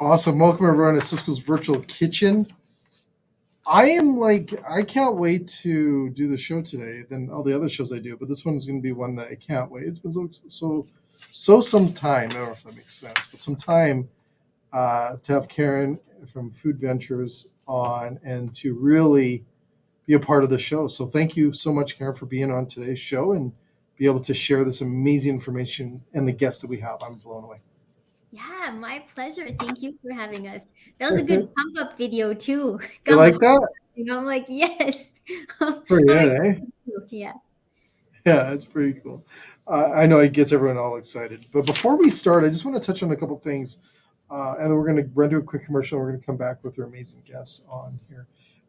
Awesome. Welcome everyone to Cisco's Virtual Kitchen. I can't wait to do the show today than all the other shows I do, but this one's going to be one that I can't wait. It's been some time, I don't know if that makes sense, but some time to have Kiran from Food Ventures on and to really be a part of the show. So thank you so much, Kiran, for being on today's show and be able to share this amazing information and the guests that we have. I'm blown away. Yeah, my pleasure. Thank you for having us. That was a good pump up video too. You Got my like that? I'm like, yes. It's pretty I'm good, eh? excited too. Yeah. Yeah, it's pretty cool. I know it gets everyone all excited. But before we start, I just want to touch on a couple things. And then we're going to run to a quick commercial. And we're going to come back with our amazing guests on here.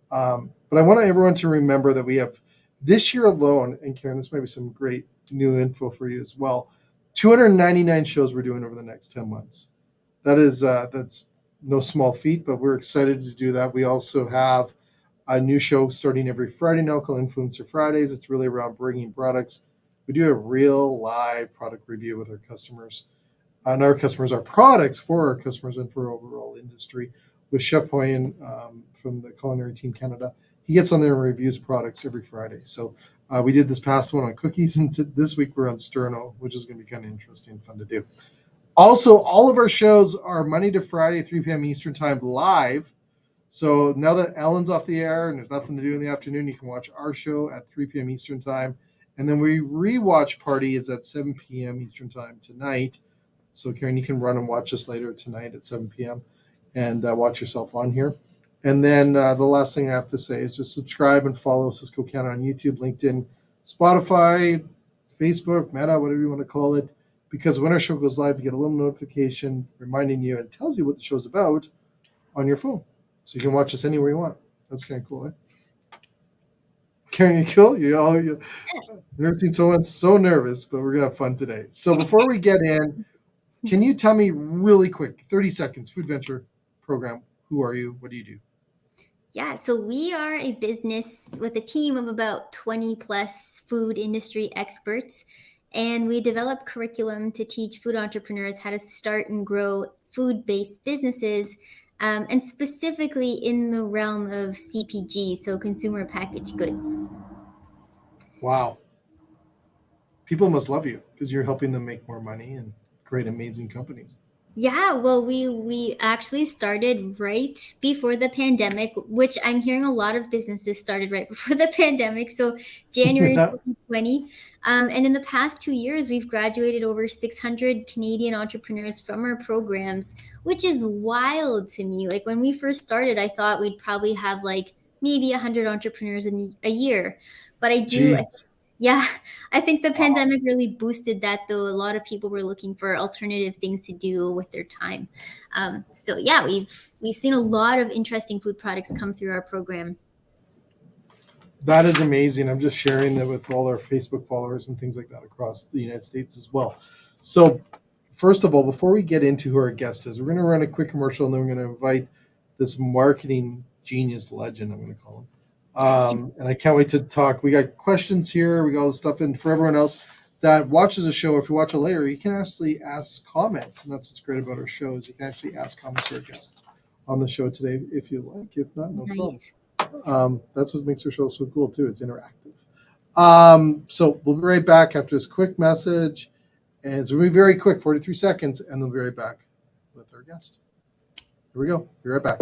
But I want everyone to remember that we have this year alone, and Kiran, this might be some great new info for you as well. 299 shows we're doing over the next 10 months. That's no small feat, but we're excited to do that. We also have a new show starting every Friday now called Influencer Fridays. It's really around bringing products. We do a real live product review with our customers. And our customers are products for our customers and for overall industry. With Chef Poyen from the Culinary Team Canada, he gets on there and reviews products every Friday. So we did this past one on cookies, and this week we're on Sterno, which is going to be kind of interesting and fun to do. Also, all of our shows are Monday to Friday, 3 p.m. Eastern Time live. So now that Ellen's off the air and there's nothing to do in the afternoon, you can watch our show at 3 p.m. Eastern Time. And then we rewatch party is at 7 p.m. Eastern Time tonight. So Kiran, you can run and watch us later tonight at 7 p.m. and watch yourself on here. And then the last thing I have to say is just subscribe and follow Cisco Canada on YouTube, LinkedIn, Spotify, Facebook, Meta, whatever you want to call it. Because when our show goes live, you get a little notification reminding you and tells you what the show's about on your phone. So you can watch us anywhere you want. That's kind of cool, eh? Kiran, you cool? You've never seen someone so nervous, but we're going to have fun today. So before we get in, can you tell me really quick, 30 seconds, Food Venture Program, who are you? What do you do? Yeah, so we are a business with a team of about 20 plus food industry experts, and we develop curriculum to teach food entrepreneurs how to start and grow food based businesses, and specifically in the realm of CPG, so consumer packaged goods. Wow. People must love you because you're helping them make more money and create amazing companies. Yeah, well, we actually started right before the pandemic, which I'm hearing a lot of businesses started right before the pandemic. So January 2020, and in the past 2 years, we've graduated over 600 Canadian entrepreneurs from our programs, which is wild to me. Like when we first started, I thought we'd probably have like maybe 100 entrepreneurs in a year, but Jeez. yeah, I think the Wow. pandemic really boosted that, though. A lot of people were looking for alternative things to do with their time. So yeah, we've seen a lot of interesting food products come through our program. That is amazing. I'm just sharing that with all our Facebook followers and things like that across the United States as well. So, first of all, before we get into who our guest is, we're going to run a quick commercial and then we're going to invite this marketing genius legend, I'm going to call him. And I can't wait to talk. We got questions here, we got all this stuff. And for everyone else that watches the show, if you watch it later, you can actually ask comments. And that's what's great about our shows. You can actually ask comments to our guests on the show today if you like. If not, no problem. Nice. That's what makes our show so cool too. It's interactive. So we'll be right back after this quick message, and it's gonna be very quick, 43 seconds, and they'll be right back with our guest. Here we go. Be right back.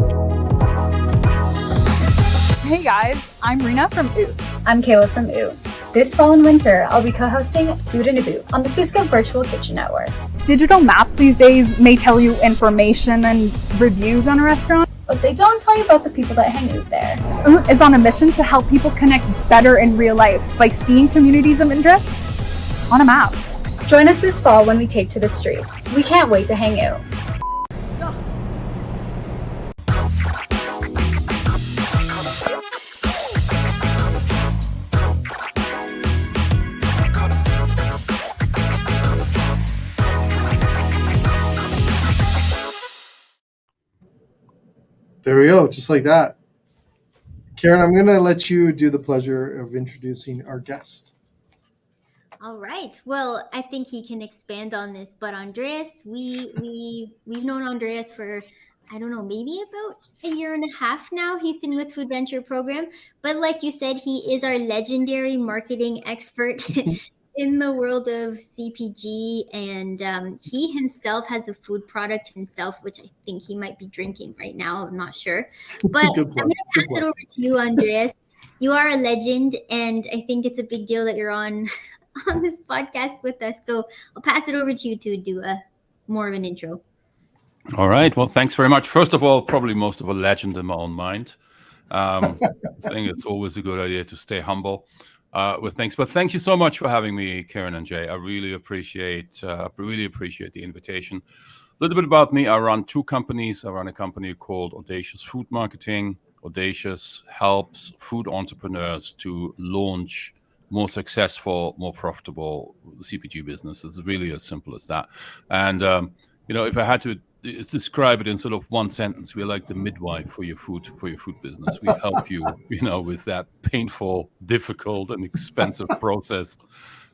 Hey guys, I'm Rena from OO. I'm Kayla from OO. This fall and winter, I'll be co-hosting Food in a Boot on the Cisco Virtual Kitchen Network. Digital maps these days may tell you information and reviews on a restaurant, But they don't tell you about the people that hang out there. OO is on a mission to help people connect better in real life by seeing communities of interest on a map. Join us this fall when we take to the streets. We can't wait to hang out. There we go, just like that. Kiran, I'm going to let you do the pleasure of introducing our guest. All right. Well, I think he can expand on this. But Andreas, we've known Andreas for I don't know, maybe about a year and a half now. He's been with Food Venture Program. But like you said, he is our legendary marketing expert in the world of CPG. And he himself has a food product himself, which I think he might be drinking right now. I'm not sure. But Good I'm going plug. to Good pass it plug. over to you, Andreas. You are a legend, and I think it's a big deal that you're on on this podcast with us. So I'll pass it over to you to do a more of an intro. All right. Well, thanks very much. First of all, probably most of a legend in my own mind. I think it's always a good idea to stay humble with things. But thank you so much for having me, Kiran and Jay. I really appreciate the invitation. A little bit about me. I run two companies. I run a company called Audacious Food Marketing. Audacious helps food entrepreneurs to launch more successful, more profitable CPG businesses. It's really as simple as that. And if I had to describe it in sort of one sentence, we're like the midwife for your food business. We help you, with that painful, difficult, and expensive process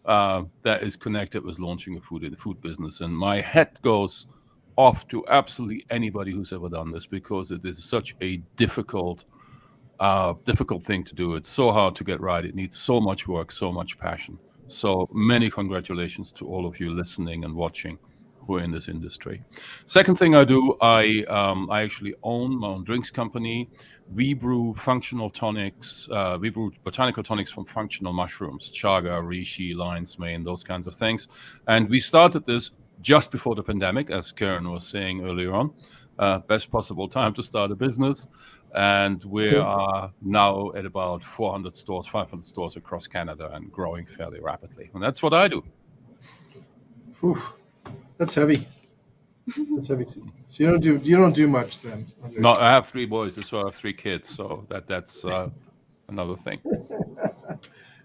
that is connected with launching a food business. And my hat goes off to absolutely anybody who's ever done this, because it is such a difficult thing to do. It's so hard to get right. It needs so much work, so much passion. So many congratulations to all of you listening and watching who are in this industry. Second thing I do, I actually own my own drinks company. We brew functional tonics. We brew botanical tonics from functional mushrooms, chaga, reishi, lion's mane, those kinds of things. And we started this just before the pandemic, as Kiran was saying earlier on. Best possible time to start a business. And we are now at about 400 stores, 500 stores across Canada, and growing fairly rapidly. And that's what I do. Whew. That's heavy. That's heavy. So you don't do much then. No, I have three boys as well. I have three kids, so that's another thing.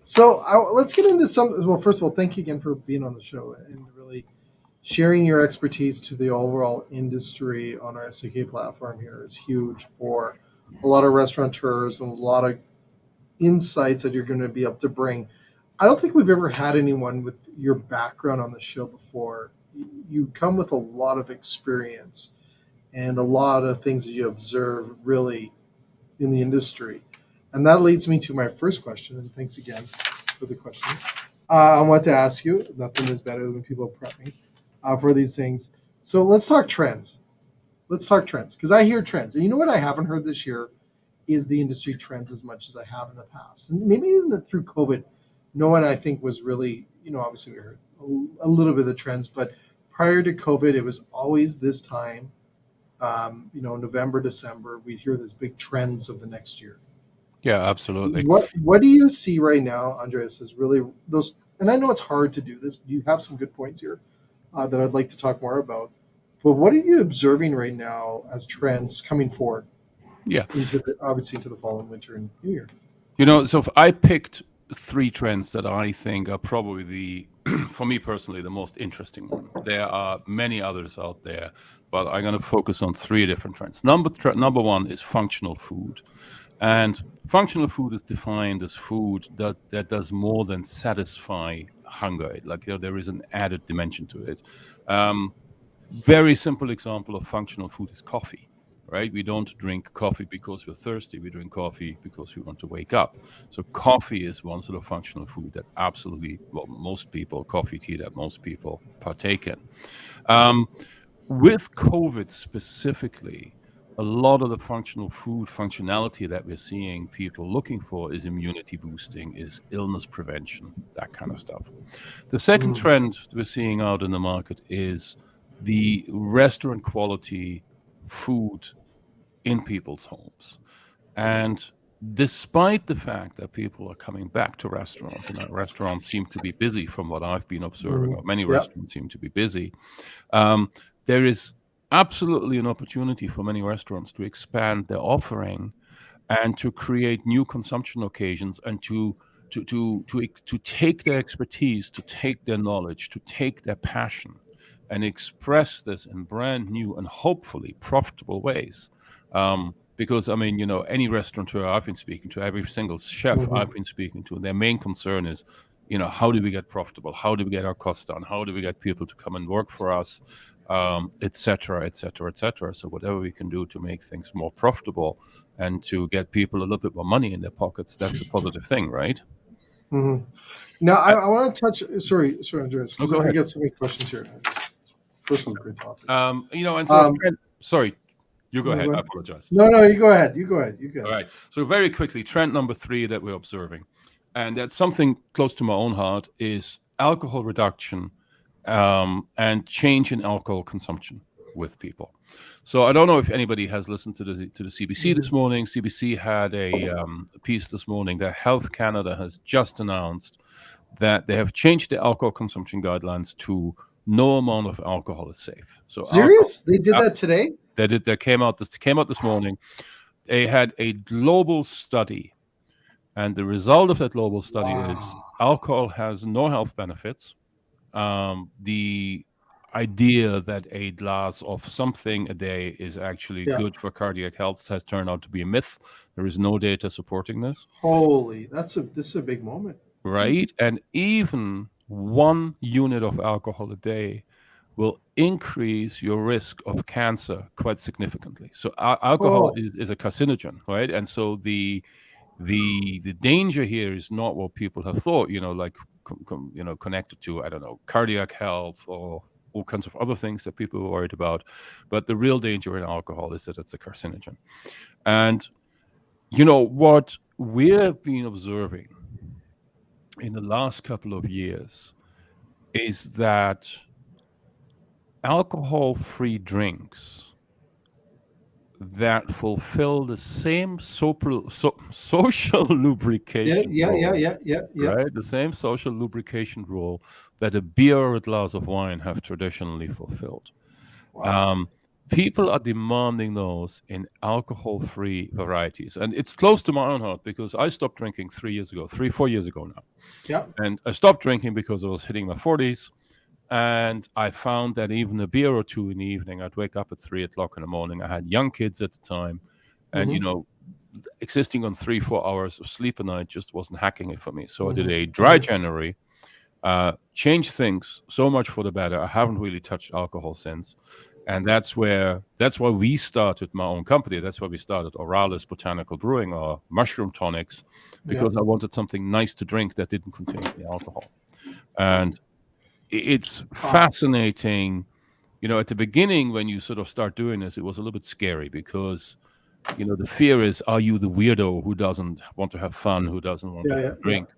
So let's get into some. Well, first of all, thank you again for being on the show and really sharing your expertise to the overall industry on our SVK platform. Here is huge for a lot of restaurateurs and a lot of insights that you're going to be able to bring. I don't think we've ever had anyone with your background on the show before. You come with a lot of experience and a lot of things that you observe really in the industry. And that leads me to my first question. And thanks again for the questions. I want to ask you, nothing is better than when people prep me for these things. So let's talk trends. Because I hear trends. And you know what I haven't heard this year is the industry trends as much as I have in the past. And maybe even through COVID, no one I think was really, obviously we heard a little bit of the trends, but prior to COVID, it was always this time, November, December, we'd hear these big trends of the next year. Yeah, absolutely. What do you see right now, Andreas, is really those, and I know it's hard to do this, but you have some good points here that I'd like to talk more about. But what are you observing right now as trends coming forward? Yeah, into the fall and winter and New Year. So if I picked three trends that I think are probably for me personally, the most interesting one. There are many others out there, but I'm going to focus on three different trends. Number one is functional food. And functional food is defined as food that does more than satisfy hunger. There is an added dimension to it. Very simple example of functional food is coffee. Right? We don't drink coffee because we're thirsty. We drink coffee because we want to wake up. So coffee is one sort of functional food that coffee, tea that most people partake in. With COVID specifically, a lot of the functional food functionality that we're seeing people looking for is immunity boosting, is illness prevention, that kind of stuff. The second trend we're seeing out in the market is the restaurant quality food in people's homes. And despite the fact that people are coming back to restaurants, and that restaurants seem to be busy from what I've been observing, or many restaurants seem to be busy, there is absolutely an opportunity for many restaurants to expand their offering and to create new consumption occasions and to take their expertise, to take their knowledge, to take their passion and express this in brand new and hopefully profitable ways. Because, any restaurateur I've been speaking to, every single chef I've been speaking to, their main concern is how do we get profitable? How do we get our costs down? How do we get people to come and work for us, et cetera, et cetera, et cetera. So whatever we can do to make things more profitable and to get people a little bit more money in their pockets, that's a positive thing, right? Hmm. Now, I want to touch. Sorry, Andreas, because go I ahead. get so many questions here. Personally, great topics. And sort of sorry, you go No, ahead. go I ahead. apologize. No, you go ahead. You go ahead. All right. So very quickly, trend number 3 that we're observing, and that's something close to my own heart, is alcohol reduction and change in alcohol consumption with people. So I don't know if anybody has listened to the CBC this morning. CBC had a piece this morning that Health Canada has just announced that they have changed the alcohol consumption guidelines to no amount of alcohol is safe. So Serious? They did that today? that came out this morning. They had a global study, and the result of that global study is alcohol has no health benefits. The idea that a glass of something a day is actually Yeah. good for cardiac health has turned out to be a myth. There is no data supporting this. Holy, this is a big moment. Right? And even 1 unit of alcohol a day will increase your risk of cancer quite significantly. So alcohol is a carcinogen, right? And so the danger here is not what people have thought, like connected to, I don't know, cardiac health or all kinds of other things that people are worried about. But the real danger in alcohol is that it's a carcinogen. And what we've been observing in the last couple of years is that alcohol-free drinks that fulfill the same social lubrication role, Yeah. right? The same social lubrication role that a beer or a glass of wine have traditionally fulfilled. Wow. People are demanding those in alcohol-free varieties. And it's close to my own heart because I stopped drinking 4 years ago now. Yeah. And I stopped drinking because I was hitting my 40s. And I found that even a beer or two in the evening, I'd wake up at 3 o'clock in the morning. I had young kids at the time. And, existing on 3-4 hours of sleep a night just wasn't hacking it for me. So I did a dry January, changed things so much for the better. I haven't really touched alcohol since. And that's why we started my own company. That's why we started Audacious Botanical Brewing, or mushroom tonics, because I wanted something nice to drink that didn't contain any alcohol. And it's fascinating. At the beginning, when you sort of start doing this, it was a little bit scary because, the fear is, are you the weirdo who doesn't want to have fun, who doesn't want to drink?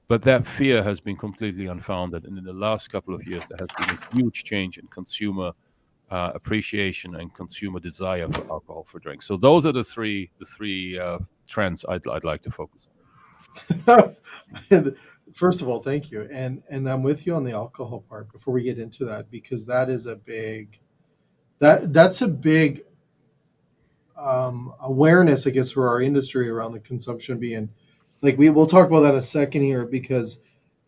But that fear has been completely unfounded. And in the last couple of years, there has been a huge change in consumer appreciation and consumer desire for alcohol for drinks. So those are the three trends I'd like to focus on. First of all, thank you, and I'm with you on the alcohol part. Before we get into that, because that is a big that's a big awareness, I guess, for our industry around the consumption being like we'll talk about that in a second here, because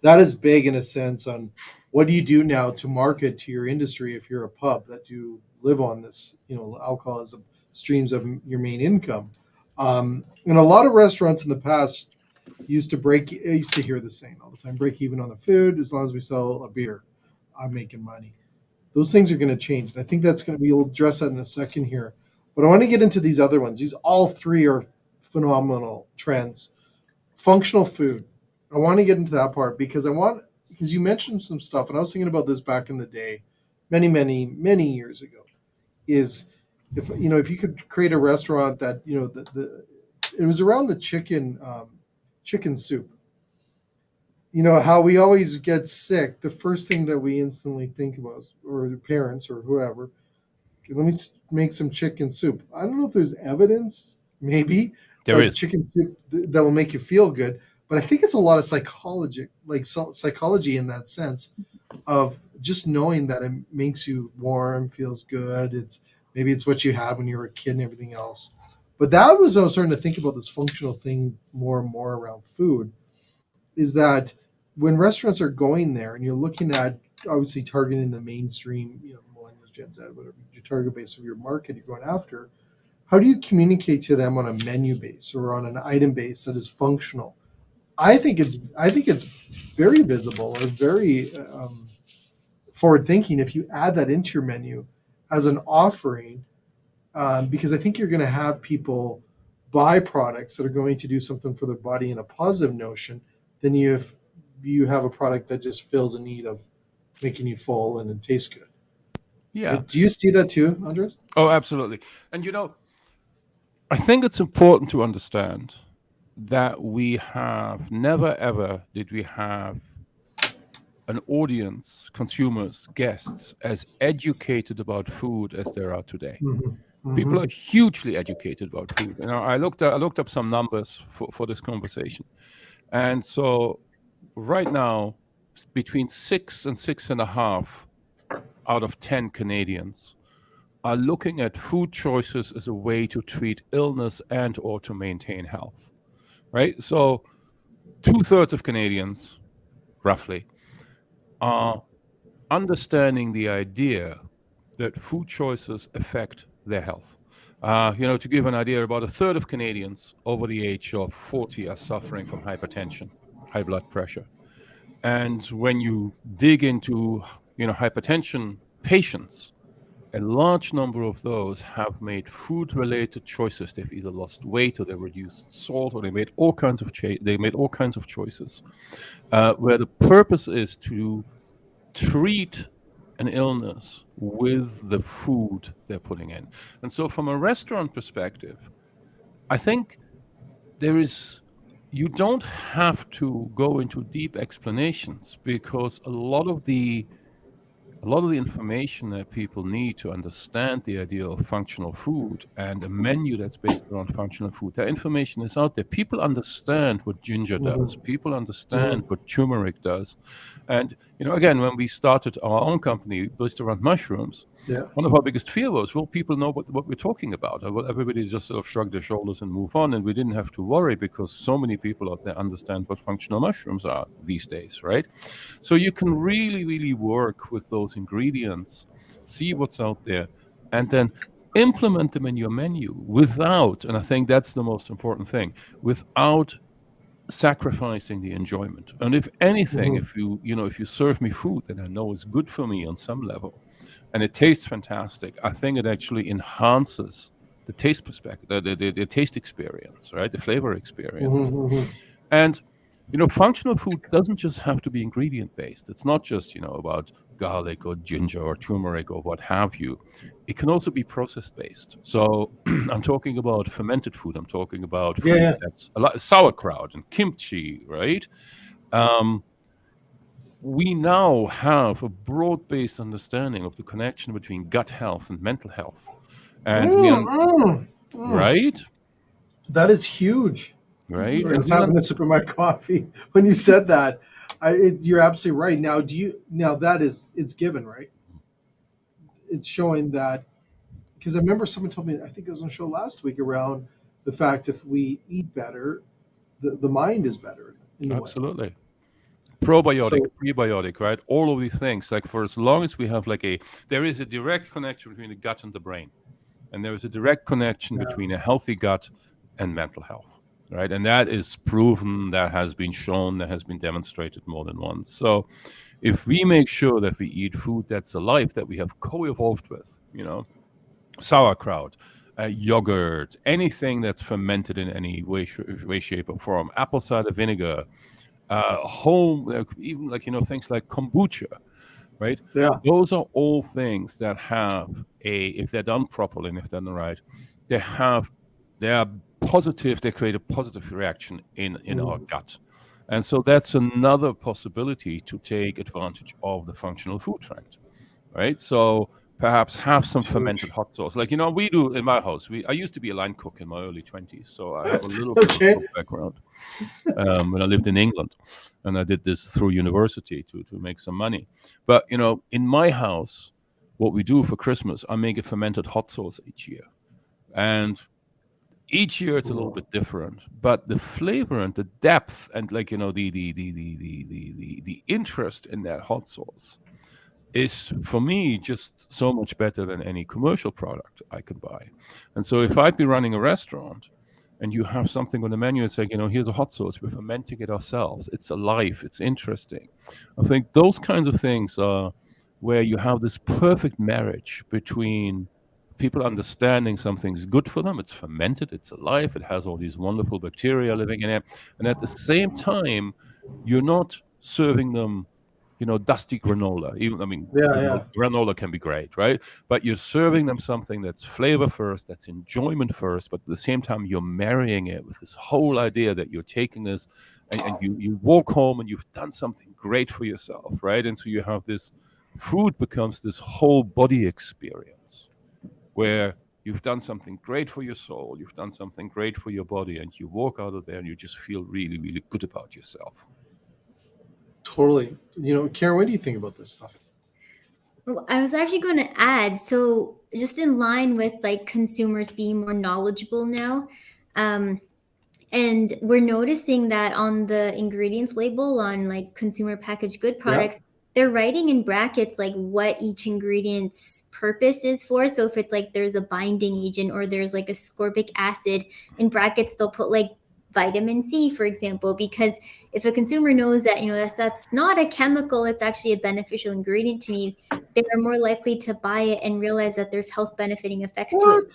that is big in a sense on what do you do now to market to your industry if you're a pub that you live on this, alcohol as streams of your main income. And a lot of restaurants in the past used to hear the saying all the time, break even on the food, as long as we sell a beer, I'm making money. Those things are going to change. And I think that's going to be, we'll address that in a second here. But I want to get into these other ones. These all three are phenomenal trends. Functional food. I want to get into that part because you mentioned some stuff, and I was thinking about this back in the day, many, many, many years ago, is if you could create a restaurant that, it was around the chicken soup. How we always get sick. The first thing that we instantly think about, or the parents or whoever, let me make some chicken soup. I don't know if there's evidence, maybe, There that is. chicken soup that will make you feel good, but I think it's a lot of psychology in that sense of just knowing that it makes you warm, feels good. Maybe it's what you had when you were a kid and everything else. But that was, I was starting to think about this functional thing more and more around food, is that when restaurants are going there and you're looking at obviously targeting the mainstream, the millennials, Gen Z, whatever your target base of your market you're going after, how do you communicate to them on a menu base or on an item base that is functional? I think it's very visible or very forward thinking if you add that into your menu as an offering, because I think you're going to have people buy products that are going to do something for their body in a positive notion than if you have a product that just fills a need of making you full and it tastes good. Yeah. Right? Do you see that too, Andres? Oh, absolutely. And I think it's important to understand that we have never ever did we have an audience, consumers, guests as educated about food as there are today. Mm-hmm. People Mm-hmm. are hugely educated about food. And I looked up some numbers for this conversation. And so right now, between 6 and 6.5 out of 10 Canadians are looking at food choices as a way to treat illness and or to maintain health, right? So 2/3 of Canadians, roughly, are understanding the idea that food choices affect their health. To give an idea, about 1/3 of Canadians over the age of 40 are suffering from hypertension, high blood pressure. And when you dig into, hypertension patients, a large number of those have made food-related choices. They've either lost weight or they reduced salt, or they made all kinds of choices, where the purpose is to treat an illness with the food they're putting in. And so, from a restaurant perspective, I think you don't have to go into deep explanations, because a lot of the information that people need to understand the idea of functional food and a menu that's based around functional food, that information is out there. People understand what ginger does. People understand what turmeric does. And, again, when we started our own company based around mushrooms, Yeah. one of our biggest fear was, will people know what we're talking about? Will everybody just sort of shrug their shoulders and move on? And we didn't have to worry, because so many people out there understand what functional mushrooms are these days, right? So you can really, really work with those ingredients, see what's out there, and then implement them in your menu without, and I think that's the most important thing, without sacrificing the enjoyment. And if anything, if you serve me food that I know is good for me on some level, and it tastes fantastic, I think it actually enhances the taste perspective, the taste experience, right? The flavor experience. And functional food doesn't just have to be ingredient based. It's not just about garlic or ginger or turmeric or what have you. It can also be process based. So I'm talking about fermented food. I'm talking about food Yeah. that's a lot sauerkraut and kimchi, right? We now have a broad-based understanding of the connection between gut health and mental health, and right, That is huge. right, Sorry, I and was having a sip of my coffee when you said that. You're absolutely right. Now that is it's given, right? It's showing that, because I remember someone told me, I think it was on a show last week, around the fact if we eat better, the mind is better in a way. absolutely. Probiotic, So prebiotic, right? All of these things, like, for as long as we have there is a direct connection between the gut and the brain, and there is a direct connection between a healthy gut and mental health, right? And that is proven, that has been shown, that has been demonstrated more than once. So if we make sure that we eat food that's alive, that we have co-evolved with, sauerkraut, yogurt, anything that's fermented in any way, shape, or form, apple cider vinegar, even things like kombucha, right? yeah. Those are all things that have if they're done properly and if they're done right, they are positive. They create a positive reaction in our gut, and so that's another possibility to take advantage of the functional food trend, right? So perhaps have some fermented hot sauce, like we do in my house. I used to be a line cook in my early 20s, so I have a little bit Okay. of background. When I lived in England, and I did this through university to make some money. But in my house, what we do for Christmas, I make a fermented hot sauce each year, and each year it's a little bit different. But the flavor and the depth and the interest in that hot sauce is, for me, just so much better than any commercial product I can buy. And so if I'd be running a restaurant and you have something on the menu and say, here's a hot sauce, we're fermenting it ourselves. It's alive, it's interesting. I think those kinds of things are where you have this perfect marriage between people understanding something's good for them, it's fermented, it's alive, it has all these wonderful bacteria living in it, and at the same time, you're not serving them dusty granola. Yeah. Granola can be great, right? But you're serving them something that's flavor first, that's enjoyment first, but at the same time, you're marrying it with this whole idea that you're taking this and you walk home and you've done something great for yourself, right? And so you have this food becomes this whole body experience where you've done something great for your soul, you've done something great for your body, and you walk out of there and you just feel really, really good about yourself. Totally. Karen, what do you think about this stuff? Well, I was actually going to add, so just in line with like consumers being more knowledgeable now, and we're noticing that on the ingredients label on like consumer packaged good products, they're writing in brackets like what each ingredient's purpose is for. So if it's like there's a binding agent or there's like ascorbic acid, in brackets they'll put like vitamin C, for example, because if a consumer knows that that's not a chemical, it's actually a beneficial ingredient to me, they are more likely to buy it and realize that there's health benefiting effects to it.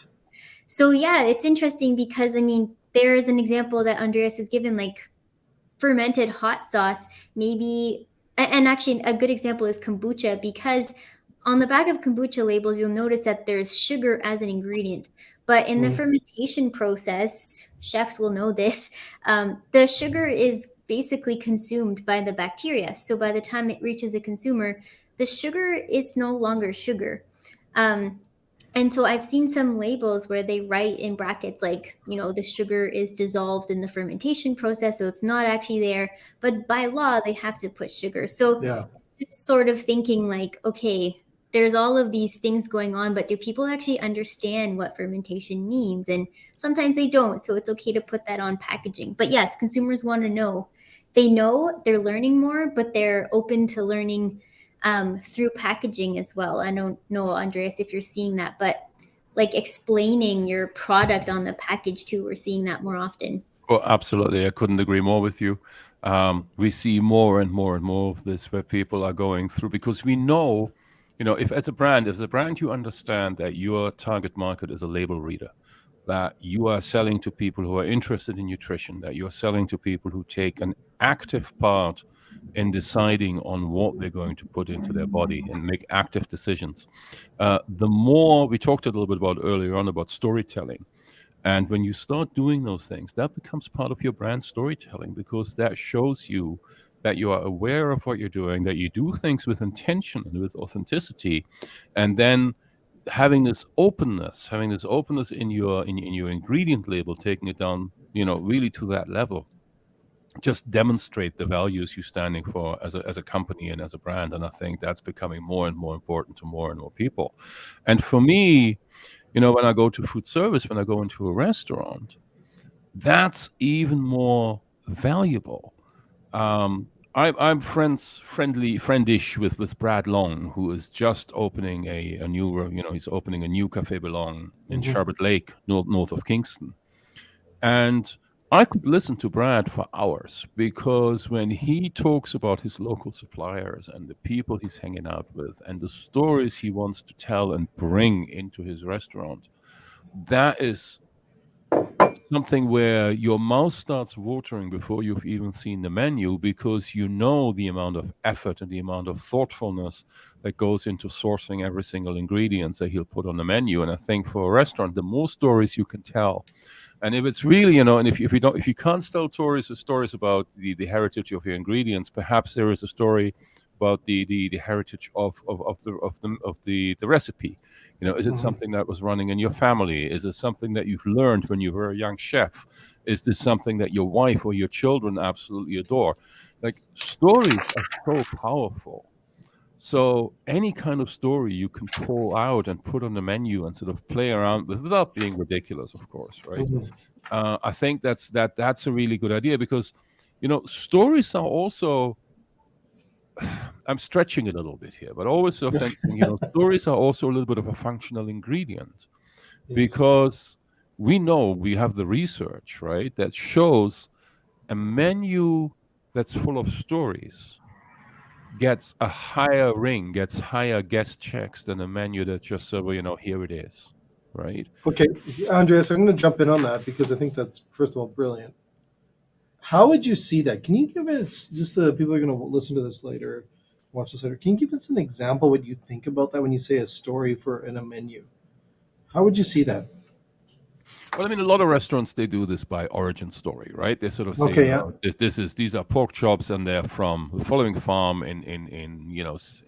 So yeah, it's interesting because there is an example that Andreas has given, like fermented hot sauce, maybe, and actually a good example is kombucha, because on the back of kombucha labels, you'll notice that there's sugar as an ingredient. But in the fermentation process, chefs will know this, the sugar is basically consumed by the bacteria. So by the time it reaches the consumer, the sugar is no longer sugar. And so I've seen some labels where they write in brackets like, the sugar is dissolved in the fermentation process, so it's not actually there. But by law, they have to put sugar. So just sort of thinking like, okay, there's all of these things going on, but do people actually understand what fermentation means? And sometimes they don't. So it's okay to put that on packaging. But yes, consumers want to know. They know, they're learning more, but they're open to learning through packaging as well. I don't know, Andreas, if you're seeing that, but like explaining your product on the package too, we're seeing that more often. Well, absolutely. I couldn't agree more with you. We see more and more and more of this where people are going through, because we know, if as a brand you understand that your target market is a label reader, that you are selling to people who are interested in nutrition, that you're selling to people who take an active part in deciding on what they're going to put into their body and make active decisions. The more we talked a little bit about earlier on about storytelling. And when you start doing those things, that becomes part of your brand storytelling, because that shows you that you are aware of what you're doing, that you do things with intention and with authenticity, and then having this openness in your ingredient label, taking it down, really to that level, just demonstrate the values you're standing for as a company and as a brand. And I think that's becoming more and more important to more and more people. And for me, when I go to food service, when I go into a restaurant, that's even more valuable. I'm friendish with Brad Long, who is just opening a new, he's opening a new Café Belong in Sherbet Lake, north of Kingston. And I could listen to Brad for hours, because when he talks about his local suppliers and the people he's hanging out with and the stories he wants to tell and bring into his restaurant, that is something where your mouth starts watering before you've even seen the menu, because you know the amount of effort and the amount of thoughtfulness that goes into sourcing every single ingredient that he'll put on the menu. And I think for a restaurant, the more stories you can tell, and if it's really, and if you can't tell stories about the heritage of your ingredients, perhaps there is a story about the heritage of the recipe. Is it something that was running in your family? Is it something that you've learned when you were a young chef? Is this something that your wife or your children absolutely adore? Like, stories are so powerful. So any kind of story you can pull out and put on the menu and sort of play around with, without being ridiculous, of course, right? I think that's a really good idea, because stories are also, I'm stretching it a little bit here, but always thinking, stories are also a little bit of a functional ingredient, because we know, we have the research, right, that shows a menu that's full of stories gets a higher ring, gets higher guest checks than a menu that just said, well, here it is, right? Okay, Andreas, I'm going to jump in on that because I think that's, first of all, brilliant. How would you see that? Can you give us, just the people who are going to listen to this later, watch this later, can you give us an example what you think about that when you say a story for in a menu? How would you see that? Well, I mean, a lot of restaurants, they do this by origin story, right? They sort of say, Okay, yeah, these are pork chops, and they're from the following farm in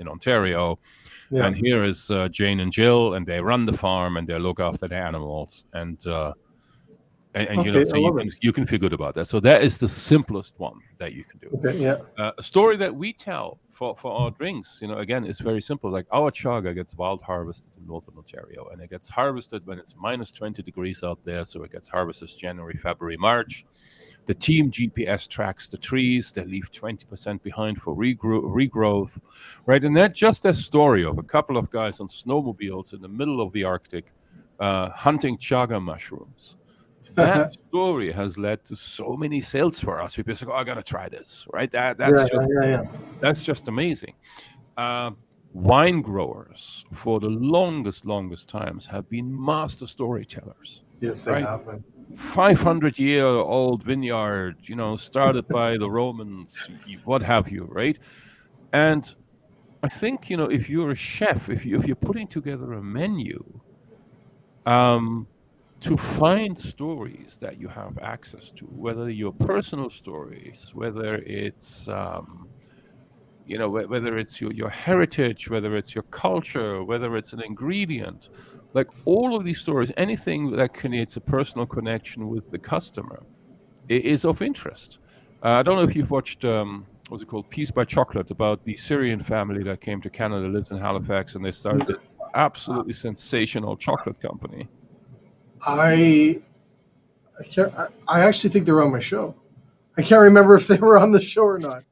Ontario, yeah. and here is Jane and Jill, and they run the farm and they look after the animals, and Okay, so I love it. you can feel good about that. So that is the simplest one that you can do. Okay, yeah. A story that we tell for our drinks, again, is very simple. Like, our chaga gets wild harvested in northern Ontario, and it gets harvested when it's minus 20 degrees out there. So it gets harvested January, February, March. The team GPS tracks the trees. They leave 20% behind for regrowth, right? And that's just a story of a couple of guys on snowmobiles in the middle of the Arctic hunting chaga mushrooms. That story has led to so many sales for us. People say, "Oh, I gotta try this," right? Yeah. That's just amazing. Wine growers, for the longest times, have been master storytellers. Yes, they Right? have. Man. 500-year-old vineyard, started by the Romans, what have you, right? And I think, if you're a chef, if you're putting together a menu, to find stories that you have access to, whether your personal stories, whether it's whether it's your heritage, whether it's your culture, whether it's an ingredient, like all of these stories, anything that creates a personal connection with the customer is of interest. I don't know if you've watched what's it called, Peace by Chocolate, about the Syrian family that came to Canada, lives in Halifax, and they started this absolutely sensational chocolate company. I can't. I actually think they're on my show. I can't remember if they were on the show or not.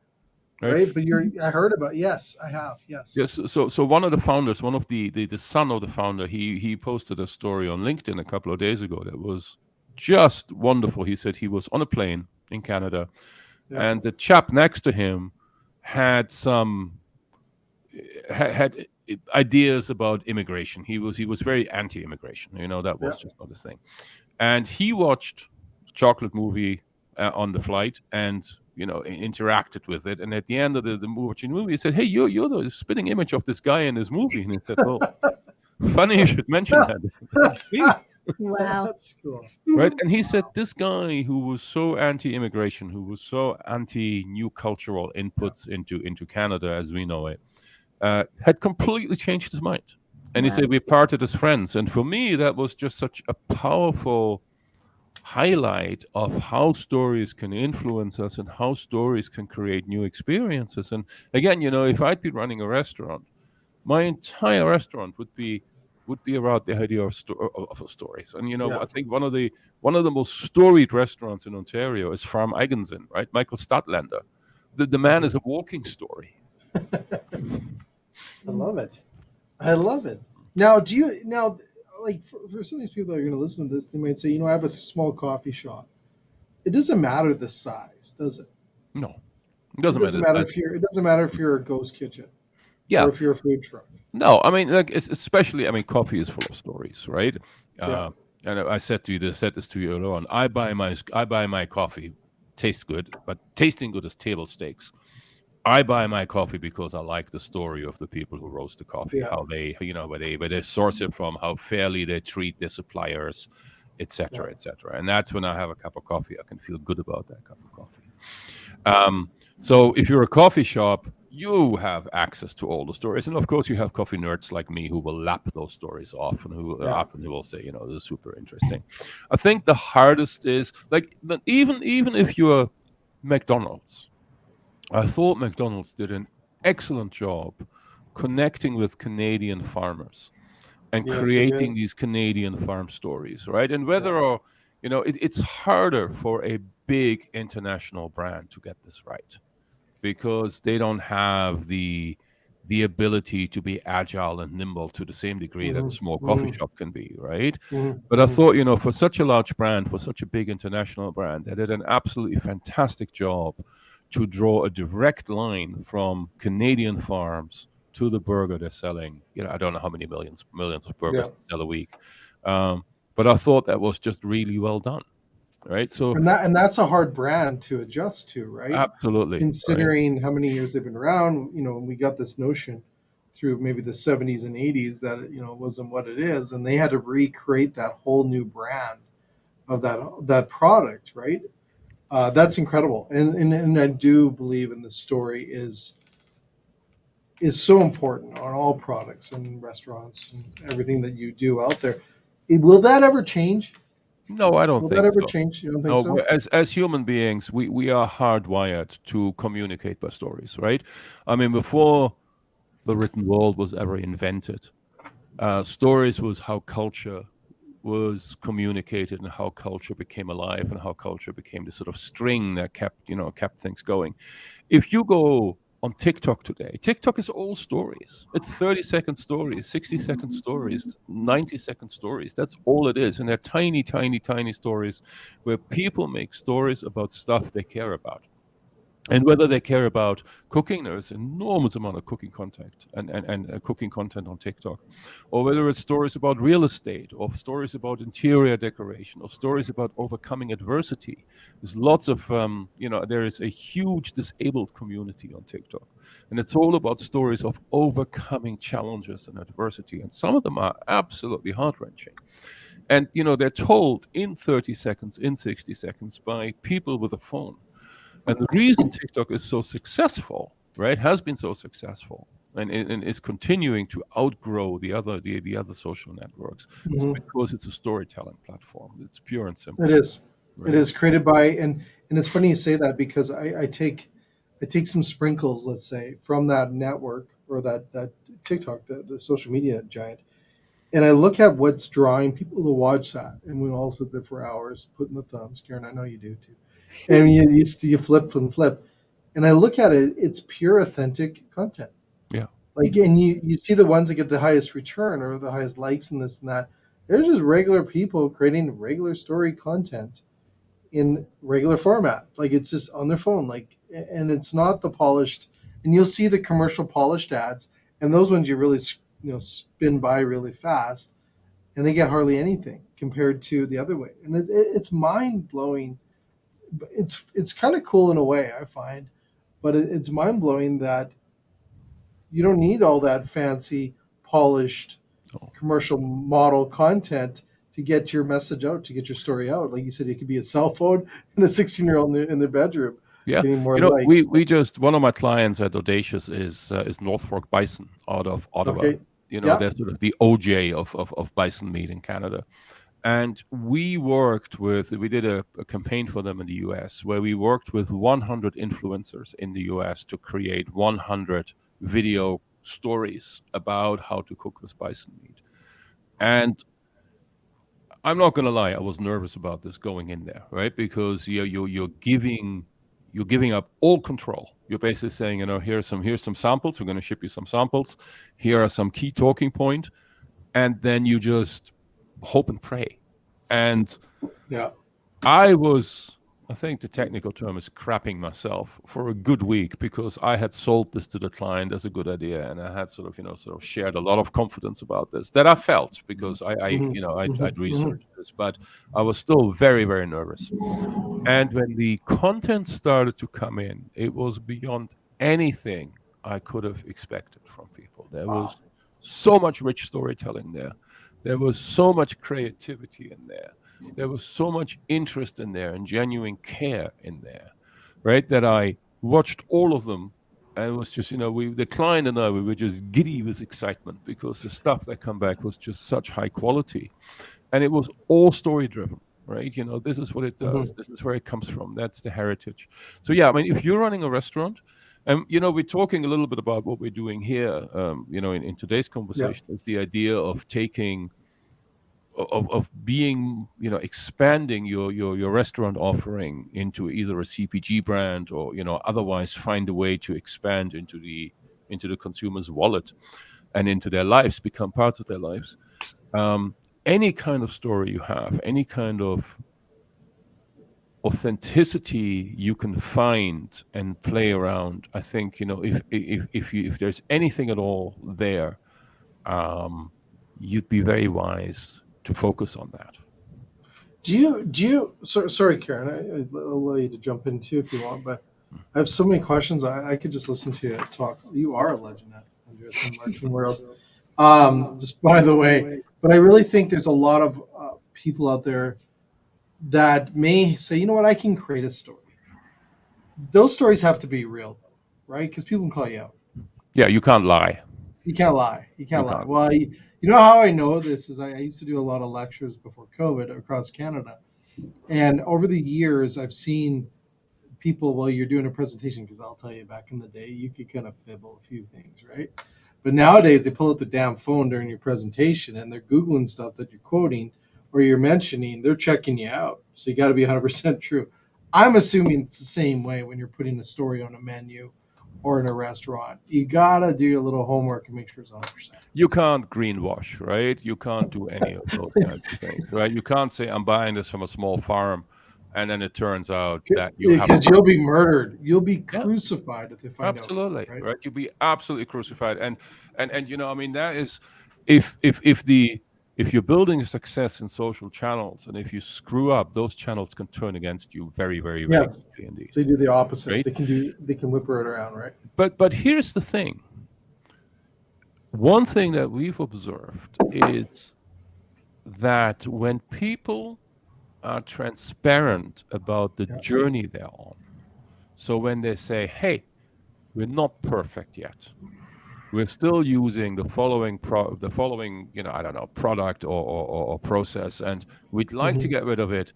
Right, but I heard about. Yes, I have. Yes. Yes. So one of the founders, one of the son of the founder, he posted a story on LinkedIn a couple of days ago that was just wonderful. He said he was on a plane in Canada, and the chap next to him had had ideas about immigration. He was very anti-immigration. That was just not his thing. And he watched chocolate movie on the flight and interacted with it. And at the end of the movie, he said, "Hey, you're the spitting image of this guy in this movie." And he said, "Well, funny you should mention that. That's me." Wow. That's cool. Right? And he said this guy who was so anti-immigration, who was so anti-new cultural inputs into Canada as we know it, had completely changed his mind. And he said we parted as friends. And for me, that was just such a powerful highlight of how stories can influence us and how stories can create new experiences. And again, if I'd be running a restaurant, my entire restaurant would be around the idea of stories. And I think one of the most storied restaurants in Ontario is Farm Eigensen, right? Michael Statlander. The man is a walking story. I love it. I love it. Now, like for some of these people that are going to listen to this, they might say, I have a small coffee shop. It doesn't matter the size, does it? No, it doesn't matter. It doesn't matter if you're a ghost kitchen. Yeah. Or if you're a food truck. No, I mean, like, especially, coffee is full of stories, right? And I said this to you earlier on. I buy my coffee, tastes good, but tasting good is table stakes. I buy my coffee because I like the story of the people who roast the coffee, how they, where they source it from, how fairly they treat their suppliers, etc., etc. And that's when I have a cup of coffee, I can feel good about that cup of coffee. So if you're a coffee shop, you have access to all the stories, and of course, you have coffee nerds like me who will lap those stories off and who will say, this is super interesting. I think the hardest is even if you're McDonald's. I thought McDonald's did an excellent job connecting with Canadian farmers and creating these Canadian farm stories, right? And whether it's harder for a big international brand to get this right because they don't have the the ability to be agile and nimble to the same degree that a small coffee shop can be, right? But I thought, for such a large brand, for such a big international brand, they did an absolutely fantastic job to draw a direct line from Canadian farms to the burger they're selling. I don't know how many millions of burgers they sell a week. But I thought that was just really well done, right? So And that's a hard brand to adjust to, right? absolutely, right? Considering how many years they've been around, we got this notion through maybe the 70s and 80s that it wasn't what it is, and they had to recreate that whole new brand of that product, right? That's incredible, and I do believe in the story is so important on all products and restaurants and everything that you do out there. Will that ever change? No, I don't Will think that ever so. change? You don't think No, so? as human beings, we are hardwired to communicate by stories, right? I mean, before the written word was ever invented, stories was how culture was communicated and how culture became alive and how culture became the sort of string that kept things going. If you go on TikTok today, TikTok is all stories. It's 30-second stories, 60-second stories, 90-second stories. That's all it is. And they're tiny, tiny, tiny stories where people make stories about stuff they care about. And whether they care about cooking, there's an enormous amount of cooking content and cooking content on TikTok, or whether it's stories about real estate, or stories about interior decoration, or stories about overcoming adversity. There's lots of, there is a huge disabled community on TikTok, and it's all about stories of overcoming challenges and adversity. And some of them are absolutely heart-wrenching. And, they're told in 30 seconds, in 60 seconds by people with a phone. And the reason TikTok is so successful, right, has been so successful, and is continuing to outgrow the other social networks, is because it's a storytelling platform. It's pure and simple. It is. Right? It is created by, and it's funny you say that, because I take some sprinkles, let's say, from that network or that TikTok, the social media giant, and I look at what's drawing people to watch that, and we all sit there for hours putting the thumbs. Karen, I know you do too. And you flip and flip, and I look at it. It's pure, authentic content. Yeah. Like, and you see the ones that get the highest return or the highest likes and this and that. They're just regular people creating regular story content in regular format. Like, it's just on their phone. Like, and it's not the polished. And you'll see the commercial polished ads, and those ones you really spin by really fast, and they get hardly anything compared to the other way. And it's mind blowing. It's kind of cool in a way, I find, but it's mind blowing that you don't need all that fancy, polished commercial model content to get your message out, to get your story out. Like you said, it could be a cell phone and a 16-year-old in their bedroom Yeah, getting more likes. we just, one of my clients at Audacious is Northfork Bison out of Ottawa. Okay. They're sort of the OJ of bison meat in Canada. And we did a campaign for them in the US, where we worked with 100 influencers in the US to create 100 video stories about how to cook with bison meat. And I'm not going to lie, I was nervous about this going in there, right? Because you're giving up all control. You're basically saying, here's some samples. We're going to ship you some samples. Here are some key talking points, and then you just hope and pray. And Yeah. I think the technical term is crapping myself for a good week, because I had sold this to the client as a good idea, and I had sort of shared a lot of confidence about this that I felt, because I'd researched this, but I was still very, very nervous. And when the content started to come in, it was beyond anything I could have expected from people. There was so much rich storytelling there. There was so much creativity in there. There was so much interest in there and genuine care in there, right? That I watched all of them, and it was just, the client and I, we were just giddy with excitement, because the stuff that come back was just such high quality, and it was all story driven, right? This is what it does. This is where it comes from. That's the heritage. So yeah, I mean, if you're running a restaurant, and we're talking a little bit about what we're doing here, in today's conversation, is the idea of taking. Of being, expanding your restaurant offering into either a CPG brand, or, otherwise find a way to expand into the into the consumer's wallet and into their lives, become parts of their lives. Any kind of story you have, any kind of authenticity you can find and play around, I think, if there's anything at all there, you'd be very wise to focus on that. Sorry, Karen, I'll allow you to jump in too if you want, but I have so many questions. I could just listen to you talk. You are a legend at Andreas in the marketing world. Just by the way, but I really think there's a lot of people out there that may say, you know what, I can create a story. Those stories have to be real, though, right? Because people can call you out. Yeah, you can't lie. You can't lie. You can't You lie. can't. Well, you know how I know this is I used to do a lot of lectures before COVID across Canada. And over the years, I've seen people, while you're doing a presentation, because I'll tell you, back in the day, you could kind of fibble a few things, right? But nowadays, they pull out their damn phone during your presentation and they're Googling stuff that you're quoting or you're mentioning. They're checking you out. So you got to be 100% true. I'm assuming it's the same way when you're putting a story on a menu or in a restaurant. You got to do a little homework and make sure it's 100%. You can't greenwash, right? You can't do any of those kinds of things, right? You can't say, I'm buying this from a small farm, and then it turns out that you have Because you'll be murdered. You'll be crucified if they find out. absolutely Right? right. You'll be absolutely crucified, and I mean, that is if you're building a success in social channels, and if you screw up, those channels can turn against you very, very, very Yes. quickly indeed. They do the opposite. Right? They can whip it around, right? But here's the thing. One thing that we've observed is that when people are transparent about the journey they're on, so when they say, hey, we're not perfect yet, we're still using the following product or process, and we'd like to get rid of it.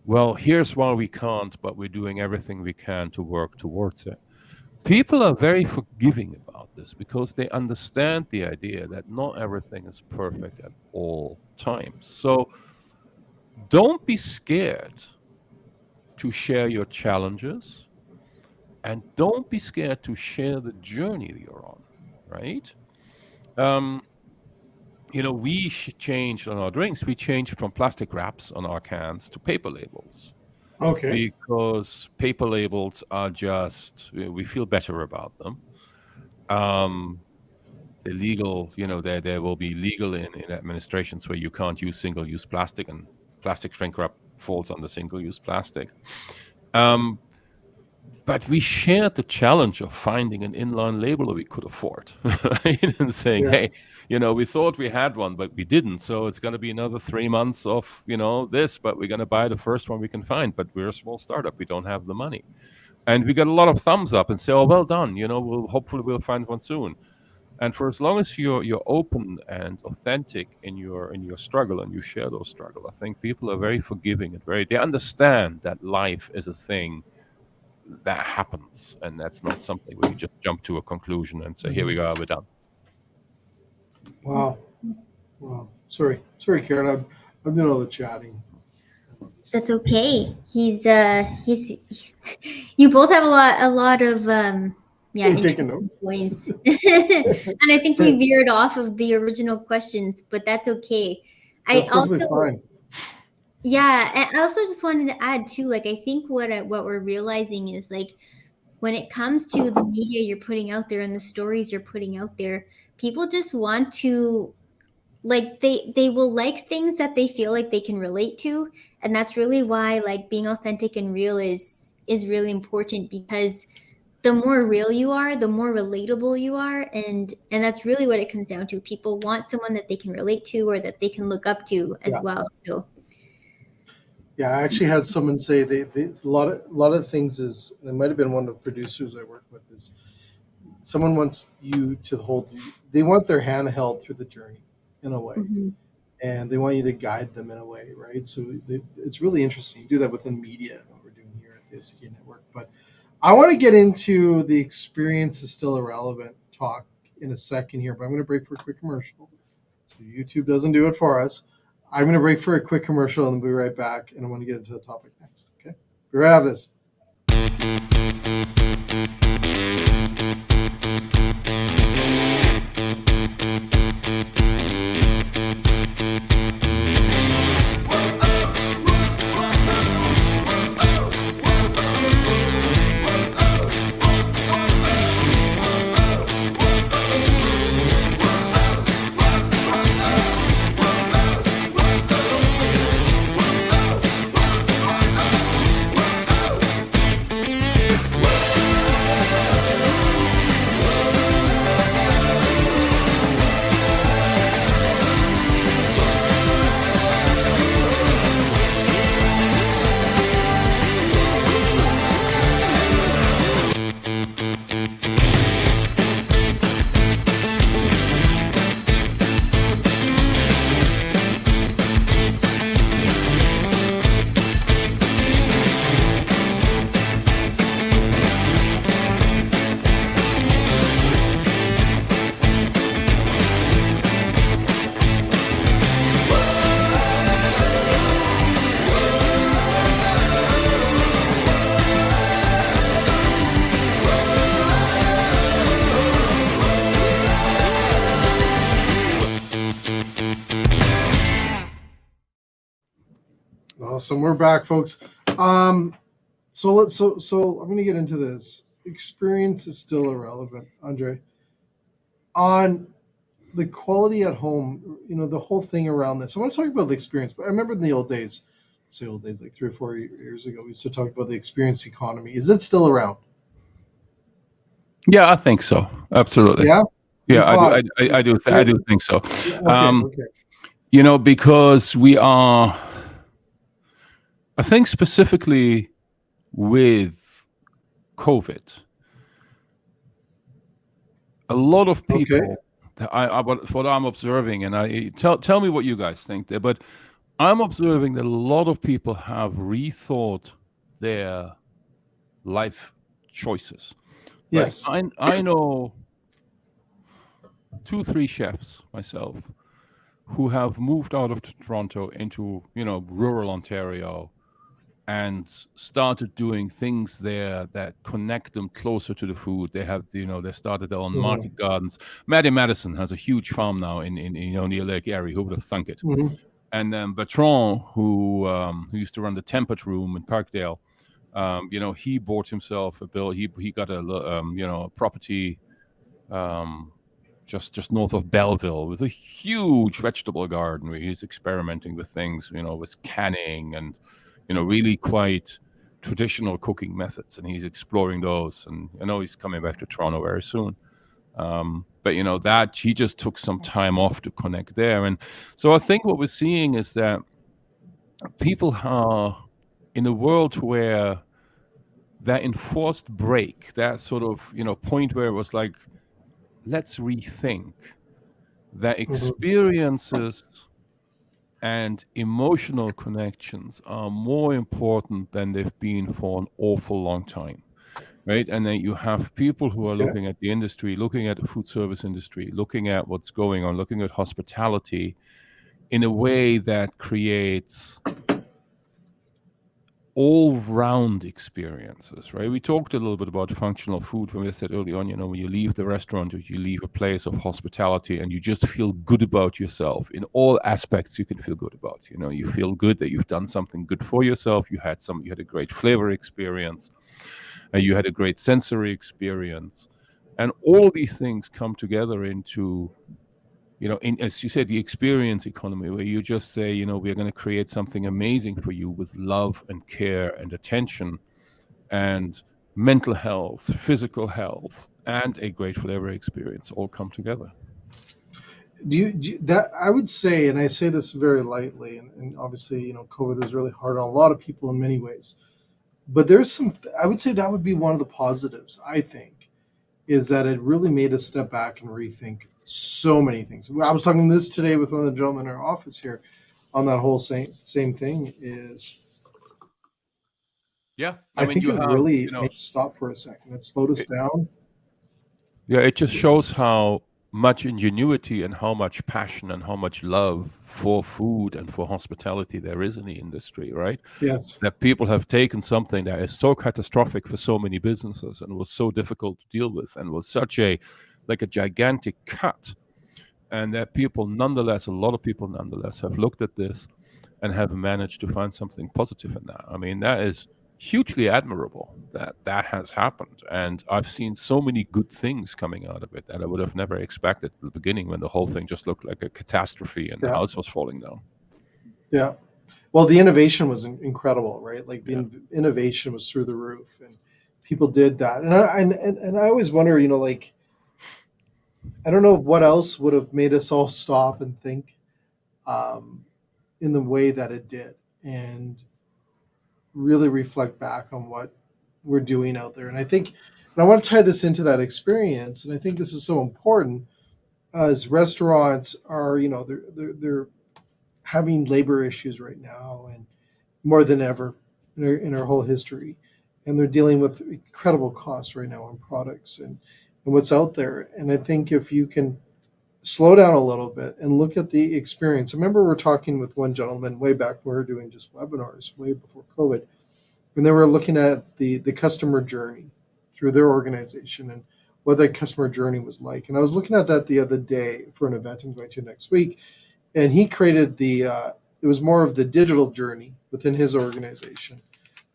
Well, here's why we can't, but we're doing everything we can to work towards it. People are very forgiving about this because they understand the idea that not everything is perfect at all times. So don't be scared to share your challenges, and don't be scared to share the journey you're on, right? We changed on our drinks. We changed from plastic wraps on our cans to paper labels. Okay. Because paper labels are just, we feel better about them. They're legal, they will be legal in administrations where you can't use single-use plastic, and plastic shrink wrap falls under single-use plastic. But we shared the challenge of finding an inline labeler we could afford, right? And saying, hey, we thought we had one, but we didn't. So it's going to be another 3 months of, this, but we're going to buy the first one we can find. But we're a small startup. We don't have the money. And we got a lot of thumbs up and say, oh, well done. Hopefully we'll find one soon. And for as long as you're open and authentic in your struggle, and you share those struggles, I think people are very forgiving and they understand that life is a thing that happens, and that's not something where you just jump to a conclusion and say, here we go, we're done. Wow. Sorry, Karen. I'm doing all the chatting. That's okay. He's you both have a lot of taking notes. points. And I think we veered off of the original questions, but that's okay. That's perfectly fine. Yeah, and I also just wanted to add too, I think what we're realizing is when it comes to the media you're putting out there and the stories you're putting out there, people just want to they will like things that they feel like they can relate to, and that's really why being authentic and real is really important, because the more real you are, the more relatable you are, and that's really what it comes down to. People want someone that they can relate to or that they can look up to as well. So yeah, I actually had someone say they a lot of things is, it might have been one of the producers I work with, is someone wants you to hold you. They want their hand held through the journey in a way, and they want you to guide them in a way, right? So it's really interesting. You do that within media, what we're doing here at the SVK Network. But I want to get into the experience is still irrelevant talk in a second here, but I'm going to break for a quick commercial. So YouTube doesn't do it for us. I'm going to break for a quick commercial and we'll be right back. And I want to get into the topic next. Okay. Be right after this. Awesome. We're back, folks. So I'm going to get into this. Experience is still irrelevant, Andre. On the quality at home, the whole thing around this. I want to talk about the experience, but I remember in the old days, like 3 or 4 years ago, we used to talk about the experience economy. Is it still around? Yeah, I think so. Absolutely. Yeah. Yeah, I do think so. Okay. Because we are, I think specifically with COVID, a lot of people, what I'm observing, and tell me what you guys think there, but I'm observing that a lot of people have rethought their life choices. Yes. Like I know 2-3 chefs myself who have moved out of Toronto into rural Ontario and started doing things there that connect them closer to the food. They have they started their own market gardens. Maddie Madison has a huge farm now in near Lake Erie. Who would have thunk it? And then Bertrand, who used to run the Tempered Room in Parkdale, he bought himself a bill. He got a property just north of Belleville with a huge vegetable garden where he's experimenting with things, with canning and really quite traditional cooking methods, and he's exploring those. And I know he's coming back to Toronto very soon. But that he just took some time off to connect there. And so I think what we're seeing is that people are in a world where that enforced break, that sort of point where it was like, let's rethink that experiences and emotional connections are more important than they've been for an awful long time, right? And then you have people who are looking at the industry, looking at the food service industry, looking at what's going on, looking at hospitality in a way that creates all-round experiences, right? We talked a little bit about functional food when we said early on, when you leave the restaurant or you leave a place of hospitality and you just feel good about yourself in all aspects. You can feel good about, you feel good that you've done something good for yourself. You had a great flavor experience, you had a great sensory experience, and all these things come together into as you said, the experience economy, where you just say, we're going to create something amazing for you with love and care and attention and mental health, physical health, and a great flavor experience all come together. Do you that I would say, and I say this very lightly, and obviously, COVID was really hard on a lot of people in many ways, but I would say that would be one of the positives, I think, is that it really made us step back and rethink so many things. I was talking this today with one of the gentlemen in our office here on that whole same thing is. Yeah. I think it really made us stop for a second. It slowed us down. Yeah, it just shows how much ingenuity and how much passion and how much love for food and for hospitality there is in the industry, right? Yes. That people have taken something that is so catastrophic for so many businesses and was so difficult to deal with and was such a gigantic cut, and that a lot of people nonetheless have looked at this and have managed to find something positive in that. I mean, that is hugely admirable that has happened. And I've seen so many good things coming out of it that I would have never expected at the beginning, when the whole thing just looked like a catastrophe and the house was falling down. Yeah. Well, the innovation was incredible, right? Like innovation was through the roof, and people did that. And I always wonder, I don't know what else would have made us all stop and think in the way that it did, and really reflect back on what we're doing out there. And I think, and I want to tie this into that experience, and I think this is so important, as restaurants are, they're having labor issues right now, and more than ever in our whole history, and they're dealing with incredible costs right now on products and what's out there. And I think if you can slow down a little bit and look at the experience. I remember we were talking with one gentleman way back when we were doing just webinars way before COVID, and they were looking at the customer journey through their organization and what that customer journey was like. And I was looking at that the other day for an event I'm going to next week, and he created the it was more of the digital journey within his organization.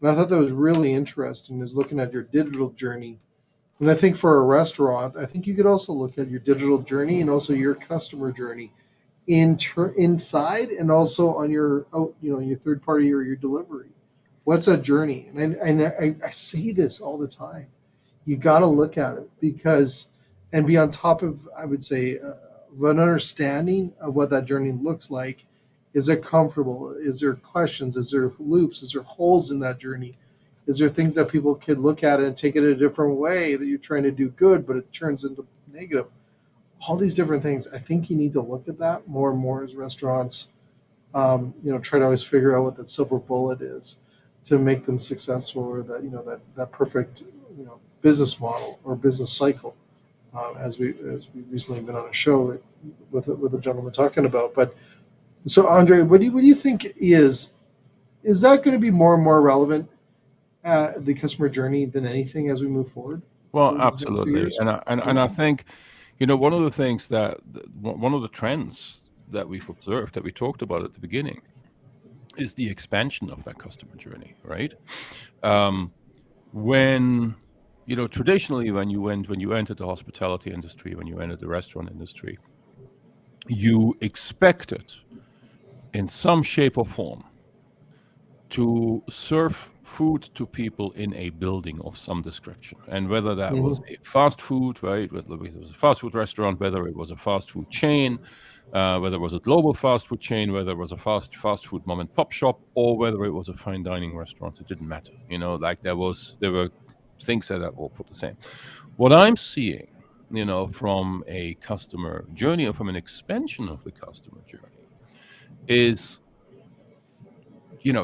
And I thought that was really interesting, is looking at your digital journey. And I think for a restaurant, I think you could also look at your digital journey and also your customer journey inside and also on your your third party or your delivery. What's that journey? And I say this all the time. You got to look at it because and be on top of, I would say, of an understanding of what that journey looks like. Is it comfortable? Is there questions? Is there loops? Is there holes in that journey? Is there things that people could look at it and take it a different way, that you're trying to do good but it turns into negative? All these different things. I think you need to look at that more and more as restaurants. Try to always figure out what that silver bullet is to make them successful, or that that perfect business model or business cycle. As we recently been on a show with a gentleman talking about. But so, Andre, what do you think is that going to be more and more relevant, the customer journey, than anything as we move forward Well, over these next few absolutely, years? and I think, one of the things one of the trends that we've observed, that we talked about at the beginning, is the expansion of that customer journey, right? When traditionally, when you entered the hospitality industry, when you entered the restaurant industry, you expected in some shape or form to serve food to people in a building of some description. And whether that was a fast food, right, whether it was a fast food restaurant, whether it was a fast food chain, whether it was a global fast food chain, whether it was a fast food mom and pop shop, or whether it was a fine dining restaurant, it didn't matter. Like there were things that are all put the same. What I'm seeing, from a customer journey or from an expansion of the customer journey is,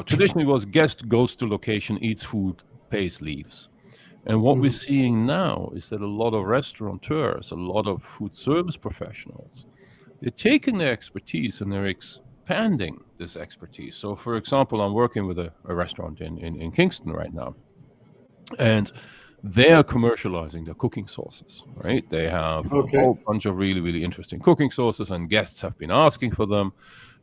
traditionally was guest goes to location, eats food, pays, leaves. And what we're seeing now is that a lot of restaurateurs, a lot of food service professionals, they're taking their expertise and they're expanding this expertise. So, for example, I'm working with a restaurant in Kingston right now, and they are commercializing their cooking sauces, right? They have a whole bunch of really, really interesting cooking sauces, and guests have been asking for them.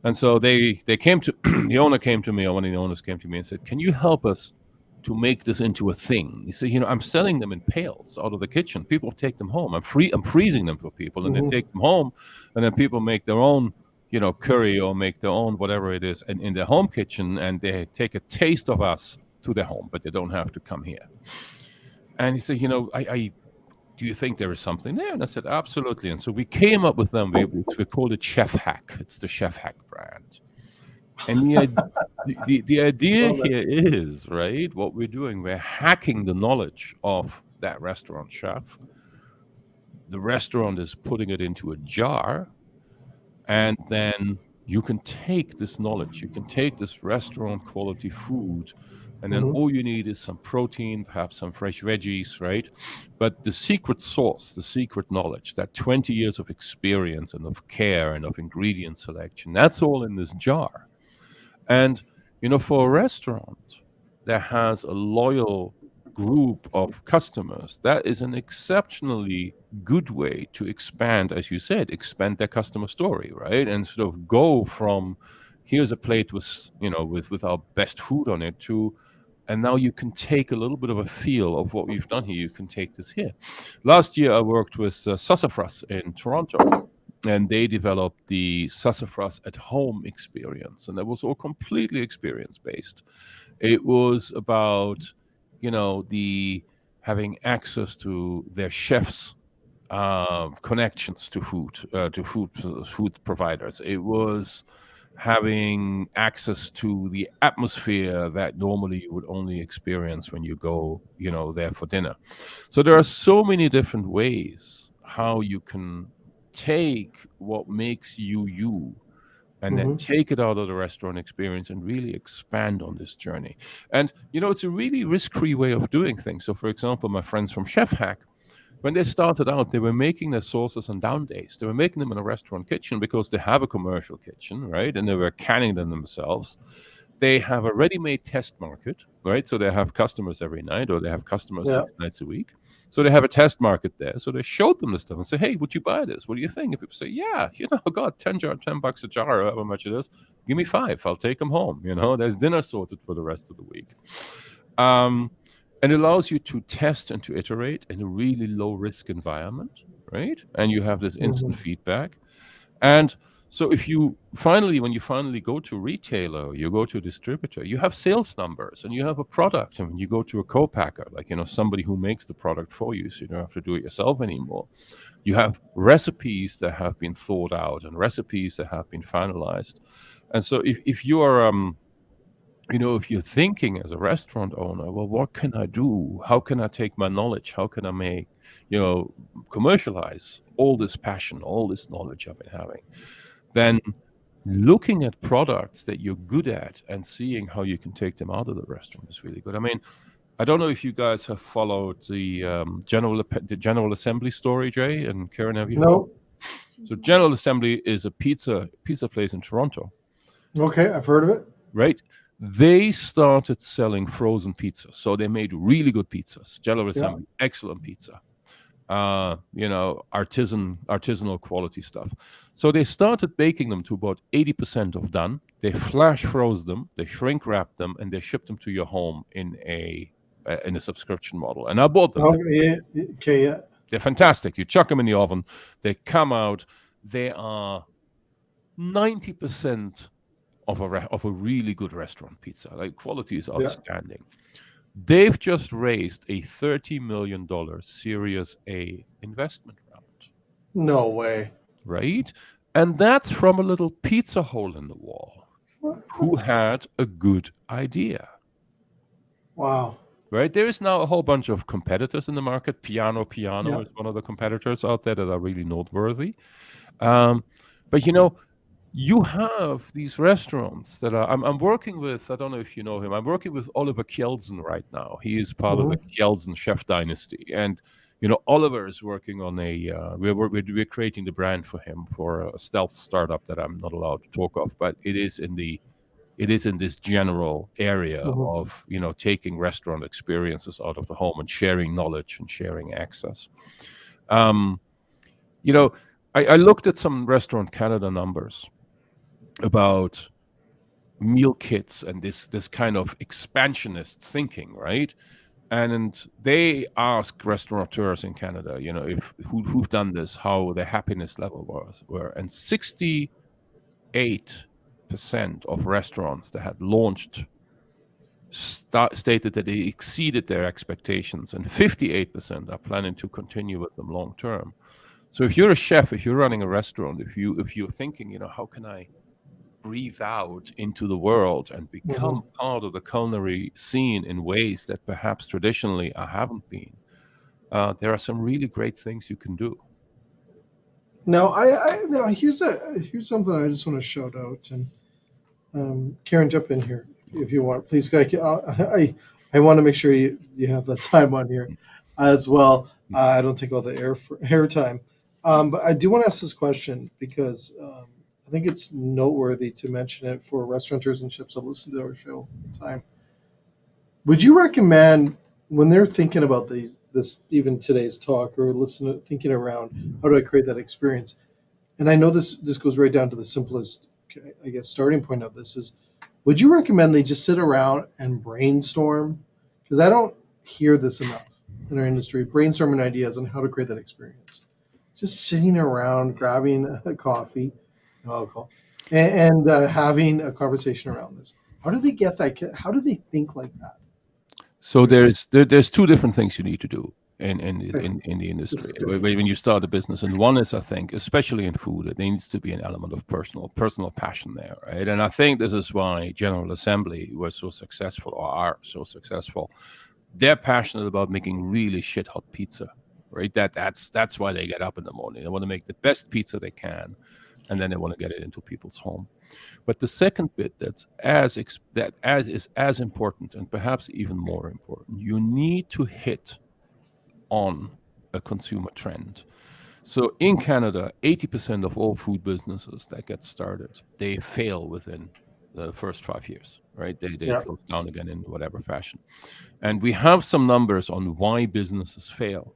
And so they came to the owner came to me, or one of the owners came to me and said, "Can you help us to make this into a thing?" He said, "I'm selling them in pails out of the kitchen. People take them home. I'm freezing them for people, and they take them home, and then people make their own, curry, or make their own whatever it is, in their home kitchen, and they take a taste of us to their home, but they don't have to come here." And he said, "Do you think there is something there?" And I said, "Absolutely." And so we came up with them. We called it Chef Hack. It's the Chef Hack brand. And the idea here is, right, what we're doing, we're hacking the knowledge of that restaurant chef. The restaurant is putting it into a jar, and then you can take this knowledge, you can take this restaurant quality food, and then all you need is some protein, perhaps some fresh veggies, right? But the secret sauce, the secret knowledge, that 20 years of experience and of care and of ingredient selection, that's all in this jar. And, for a restaurant that has a loyal group of customers, that is an exceptionally good way to expand, as you said, expand their customer story, right? And sort of go from, here's a plate with, with our best food on it, to, and now you can take a little bit of a feel of what we've done here. You can take this here. Last year, I worked with Sassafras in Toronto, and they developed the Sassafras at Home experience, and that was all completely experience-based. It was about, the having access to their chefs' connections to food providers. It was having access to the atmosphere that normally you would only experience when you go, there for dinner. So there are so many different ways how you can take what makes you and then take it out of the restaurant experience and really expand on this journey. And, it's a really risk-free way of doing things. So, for example, my friends from Chef Hack, when they started out, they were making their sauces on down days. They were making them in a restaurant kitchen because they have a commercial kitchen, right? And they were canning them themselves. They have a ready-made test market, right? So they have customers every night, or they have customers Yeah. 6 nights a week. So they have a test market there. So they showed them the stuff and say, "Hey, would you buy this? What do you think?" If people say, "Yeah, God, $10 a jar, however much it is, give me 5. I'll take them home." There's dinner sorted for the rest of the week. And it allows you to test and to iterate in a really low-risk environment, right? And you have this instant feedback. And so when you finally go to a retailer, you go to a distributor, you have sales numbers and you have a product. And when you go to a co-packer, somebody who makes the product for you, so you don't have to do it yourself anymore. You have recipes that have been thought out and recipes that have been finalized. And so if you are, if you're thinking as a restaurant owner, well, what can I do? How can I take my knowledge? How can I make, commercialize all this passion, all this knowledge I've been having? Then looking at products that you're good at and seeing how you can take them out of the restaurant is really good. I mean, I don't know if you guys have followed the General Assembly story, Jay and Karen. Have you followed? No. So General Assembly is a pizza place in Toronto. Okay, I've heard of it. Right. They started selling frozen pizzas. So they made really good pizzas. General Assembly, excellent pizza. Artisanal quality stuff. So they started baking them to about 80% of done. They flash froze them, they shrink wrap them, and they ship them to your home in a subscription model. And I bought them. Okay, They're fantastic. You chuck them in the oven, they come out. They are 90% of a really good restaurant pizza. Quality is outstanding. They've just raised a $30 million Series A investment round. No way. Right? And that's from a little pizza hole in the wall who had a good idea. Wow. Right? There is now a whole bunch of competitors in the market. Piano is one of the competitors out there that are really noteworthy. But you have these restaurants that are. I'm working with. I don't know if you know him. I'm working with Oliver Kjelsen right now. He is part of the Kjelsen chef dynasty, and Oliver is working on a. We're creating the brand for him for a stealth startup that I'm not allowed to talk of, but it is in this general area of taking restaurant experiences out of the home and sharing knowledge and sharing access. I looked at some Restaurant Canada numbers about meal kits and this kind of expansionist thinking, right? And they ask restaurateurs in Canada, who've done this, how their happiness level were, and 68% of restaurants that had launched stated that they exceeded their expectations, and 58% are planning to continue with them long term. So if you're a chef, if you're running a restaurant, if you're thinking, how can I breathe out into the world and become part of the culinary scene in ways that perhaps traditionally I haven't been, there are some really great things you can do. Now, now here's something I just want to shout out, and Karen, jump in here if you want, please. I want to make sure you have the time on here as well. I don't take all the air time, but I do want to ask this question because I think it's noteworthy to mention it for restaurateurs and chefs that listen to our show all the time. Would you recommend when they're thinking about this even today's talk or thinking around how do I create that experience? And I know this goes right down to the simplest, I guess, starting point of this is, would you recommend they just sit around and brainstorm? Because I don't hear this enough in our industry, brainstorming ideas on how to create that experience. Just sitting around, grabbing a coffee, alcohol, and having a conversation around this. How do they get that? How do they think like that? So there's two different things you need to do in the industry when you start a business, and one is, I think, especially in food, there needs to be an element of personal passion there, right? And I think this is why General Assembly was so successful, or are so successful. They're passionate about making really shit hot pizza, right? That's why they get up in the morning. They want to make the best pizza they can, and then they want to get it into people's home. But the second bit is as important, and perhaps even more important, you need to hit on a consumer trend. So in Canada, 80% of all food businesses that get started, they fail within the first 5 years, right? They Yeah. closed down again in whatever fashion. And we have some numbers on why businesses fail.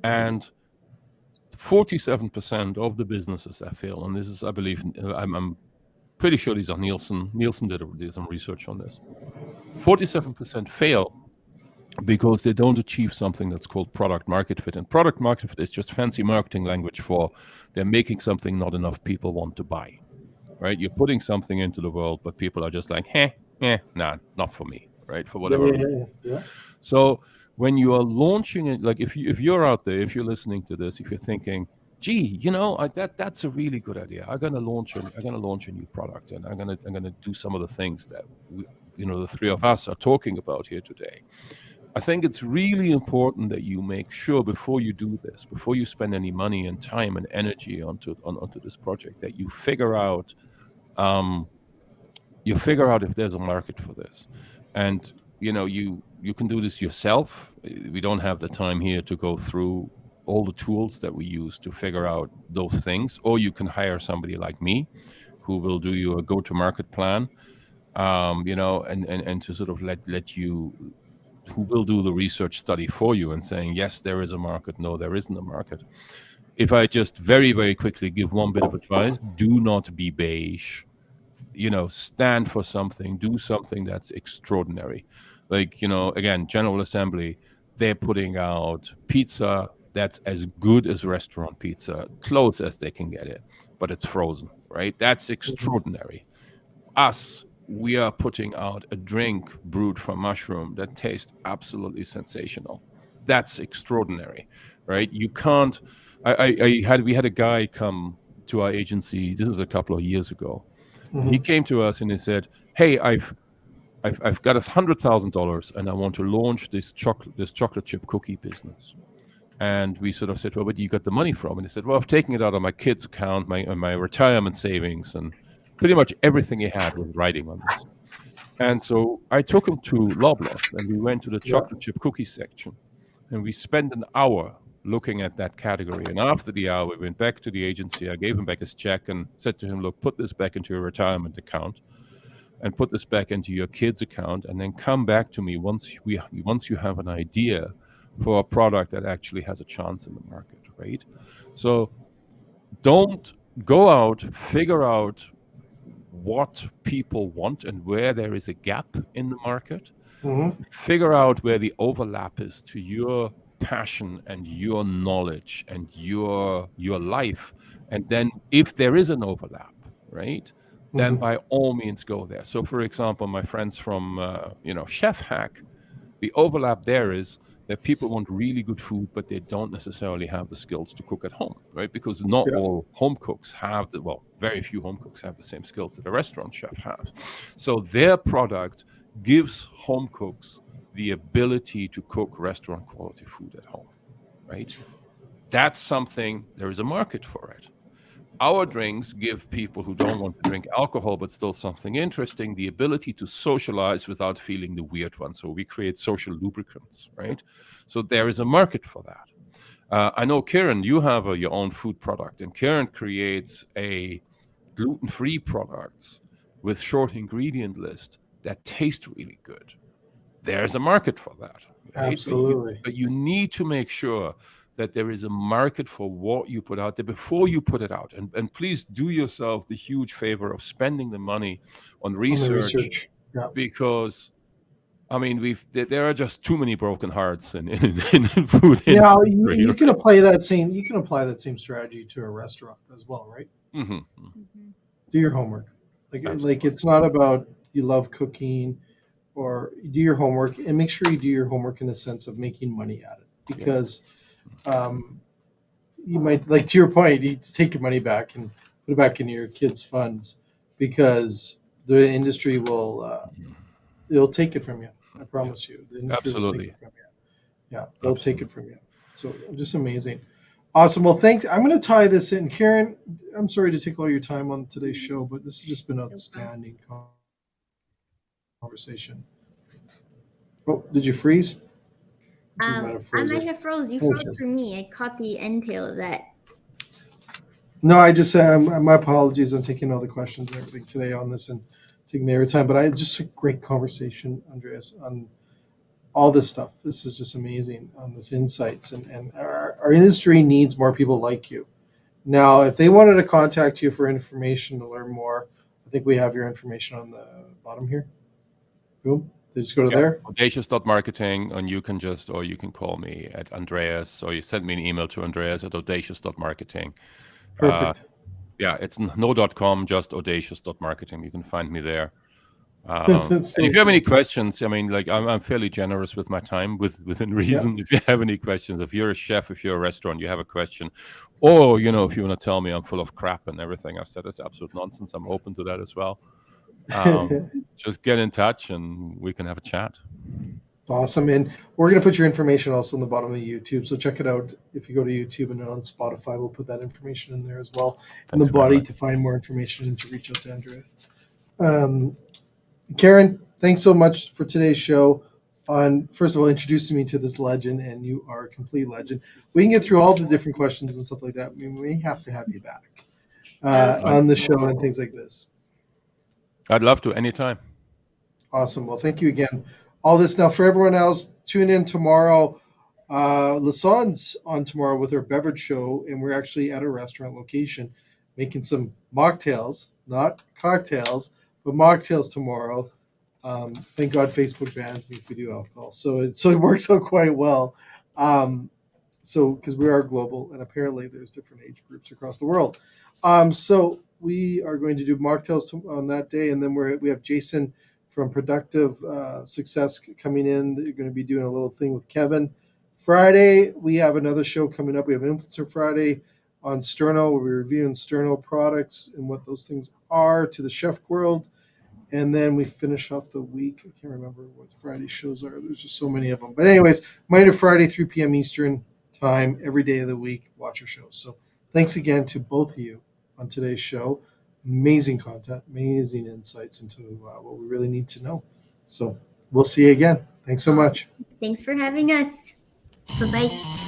And 47% of the businesses that fail, and this is, I believe, I'm pretty sure these are Nielsen. Nielsen did some research on this. 47% fail because they don't achieve something that's called product market fit. And product market fit is just fancy marketing language for they're making something not enough people want to buy, right? You're putting something into the world, but people are just like, nah, not for me, right? For whatever reason. Yeah. So when you are launching it, like if you're out there, if you're listening to this, if you're thinking, gee, that's a really good idea. I'm gonna launch a new product, and I'm gonna do some of the things that the three of us are talking about here today. I think it's really important that you make sure before you do this, before you spend any money and time and energy onto this project, that you figure out if there's a market for this. And you can do this yourself. We don't have the time here to go through all the tools that we use to figure out those things, or you can hire somebody like me who will do you a go-to-market plan, and to sort of let you, who will do the research study for you and saying, yes, there is a market, no, there isn't a market. If I just very, very quickly give one bit of advice, do not be beige. Stand for something, do something that's extraordinary. Like, again, General Assembly, they're putting out pizza that's as good as restaurant pizza, close as they can get it, but it's frozen, right? That's extraordinary. Us, we are putting out a drink brewed from mushroom that tastes absolutely sensational. That's extraordinary, right? You can't. We had a guy come to our agency. This is a couple of years ago. And he came to us and he said, "Hey, I've got $100,000 and I want to launch this chocolate chip cookie business." And we sort of said, "Well, where do you get the money from?" And he said, "Well, I've taken it out of my kid's account, my retirement savings, and pretty much everything he had was riding on this." And so I took him to Loblaws and we went to the chocolate chip cookie section, and we spent an hour looking at that category. And after the hour, we went back to the agency. I gave him back his check and said to him, "Look, put this back into your retirement account and put this back into your kid's account, and then come back to me once you have an idea for a product that actually has a chance in the market," right? So don't go out, figure out what people want and where there is a gap in the market. Figure out where the overlap is to your passion and your knowledge and your life. And then if there is an overlap, right, then by all means go there. So for example, my friends from Chef Hack, the overlap there is that people want really good food, but they don't necessarily have the skills to cook at home, right? Because not all home cooks have very few home cooks have the same skills that a restaurant chef has. So their product gives home cooks the ability to cook restaurant quality food at home, right? That's something, there is a market for it. Our drinks give people who don't want to drink alcohol but still something interesting the ability to socialize without feeling the weird one. So we create social lubricants, right? So there is a market for that. I know, Kiran, you have your own food product, and Kiran creates a gluten-free products with short ingredient list that taste really good. There's a market for that, right? Absolutely. But you need to make sure that there is a market for what you put out there before you put it out. And please do yourself the huge favor of spending the money on research. Because, I mean, there are just too many broken hearts in food industry. Now you can apply that same strategy to a restaurant as well, right? Do your homework. Like it's not about you love cooking, or do your homework, and make sure you do your homework in the sense of making money at it, because you might, like, to your point, you take your money back and put it back into your kids' funds, because the industry will they'll take it from you. I promise you, the industry will take it from you. Yeah, they'll take it from you. So just amazing. Awesome. Well, thanks. I'm going to tie this in. Kiran, I'm sorry to take all your time on today's show, but this has just been an outstanding conversation. Oh, did you freeze? I might have froze. You froze for me. I caught the end tail of that. No, I just my apologies. I'm taking all the questions and everything today on this, and taking your time. But I just a great conversation, Andreas, on all this stuff. This is just amazing on this insights, and our industry needs more people like you. Now, if they wanted to contact you for information to learn more, I think we have your information on the bottom here. Boom. They just go to there. Audacious.marketing, and you can call me at Andreas, or you send me an email to Andreas at audacious.marketing. Perfect. It's no.com, just audacious.marketing. You can find me there. That's And so if you have cool. any questions, I mean, like I'm fairly generous with my time, within reason. If you have any questions, if you're a chef, if you're a restaurant, you have a question, or if you want to tell me I'm full of crap and everything I've said is absolute nonsense, I'm open to that as well. Just get in touch and we can have a chat. Awesome. And we're going to put your information also in the bottom of YouTube. So check it out. If you go to YouTube and on Spotify, we'll put that information in there as well. In the Thanks very body much. to find more information and to reach out to Andrea. Karen, thanks so much for today's show on, first of all, introducing me to this legend, and you are a complete legend. We can get through all the different questions and stuff like that. We may have to have you back on the show and things like this. I'd love to, anytime. Awesome. Well, thank you again. All this now for everyone else. Tune in tomorrow. Lasson's on tomorrow with her beverage show, and we're actually at a restaurant location making some mocktails, not cocktails, but mocktails tomorrow. Thank God Facebook bans me if we do alcohol, so it works out quite well. So because we are global, and apparently there's different age groups across the world. So we are going to do mocktails on that day, and then we have Jason from Productive Success coming in. They're going to be doing a little thing with Kevin. Friday, we have another show coming up. We have Influencer Friday on Sterno. We'll be reviewing Sterno products and what those things are to the chef world. And then we finish off the week. I can't remember what Friday shows are. There's just so many of them. But anyways, Monday to Friday, 3 p.m. Eastern time, every day of the week, watch our shows. So thanks again to both of you on today's show. Amazing content, amazing insights into what we really need to know. So we'll see you again. Thanks so much. Thanks for having us. Bye-bye.